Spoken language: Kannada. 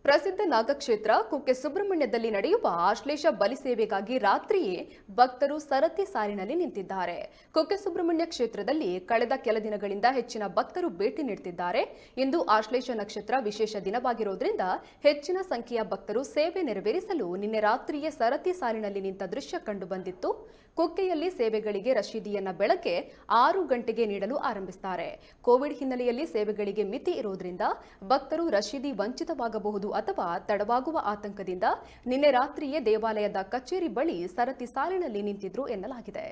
ಪ್ರಸಿದ್ಧ ನಾಗಕ್ಷೇತ್ರ ಕುಕ್ಕೆ ಸುಬ್ರಹ್ಮಣ್ಯದಲ್ಲಿ ನಡೆಯುವ ಆಶ್ಲೇಷ ಬಲಿ ಸೇವೆಗಾಗಿ ರಾತ್ರಿಯೇ ಭಕ್ತರು ಸರತಿ ಸಾಲಿನಲ್ಲಿ ನಿಂತಿದ್ದಾರೆ. ಕುಕ್ಕೆ ಸುಬ್ರಹ್ಮಣ್ಯ ಕ್ಷೇತ್ರದಲ್ಲಿ ಕಳೆದ ಕೆಲ ದಿನಗಳಿಂದ ಹೆಚ್ಚಿನ ಭಕ್ತರು ಭೇಟಿ ನೀಡುತ್ತಿದ್ದಾರೆ. ಇಂದು ಆಶ್ಲೇಷ ನಕ್ಷತ್ರ ವಿಶೇಷ ದಿನವಾಗಿರುವುದರಿಂದ ಹೆಚ್ಚಿನ ಸಂಖ್ಯೆಯ ಭಕ್ತರು ಸೇವೆ ನೆರವೇರಿಸಲು ನಿನ್ನೆ ರಾತ್ರಿಯೇ ಸರತಿ ಸಾಲಿನಲ್ಲಿ ನಿಂತ ದೃಶ್ಯ ಕಂಡುಬಂದಿತ್ತು. ಕುಕ್ಕೆಯಲ್ಲಿ ಸೇವೆಗಳಿಗೆ ರಶೀದಿಯನ್ನ ಬೆಳಗ್ಗೆ 6 ಗಂಟೆಗೆ ನೀಡಲು ಆರಂಭಿಸುತ್ತಾರೆ. ಕೋವಿಡ್ ಹಿನ್ನೆಲೆಯಲ್ಲಿ ಸೇವೆಗಳಿಗೆ ಮಿತಿ ಇರುವುದರಿಂದ ಭಕ್ತರು ರಶೀದಿ ವಂಚಿತವಾಗಬಹುದು ಅಥವಾ ತಡವಾಗುವ ಆತಂಕದಿಂದ ನಿನ್ನೆ ರಾತ್ರಿಯೇ ದೇವಾಲಯದ ಕಚೇರಿ ಬಳಿ ಸರತಿ ಸಾಲಿನಲ್ಲಿ ನಿಂತಿದ್ರು ಎನ್ನಲಾಗಿದೆ.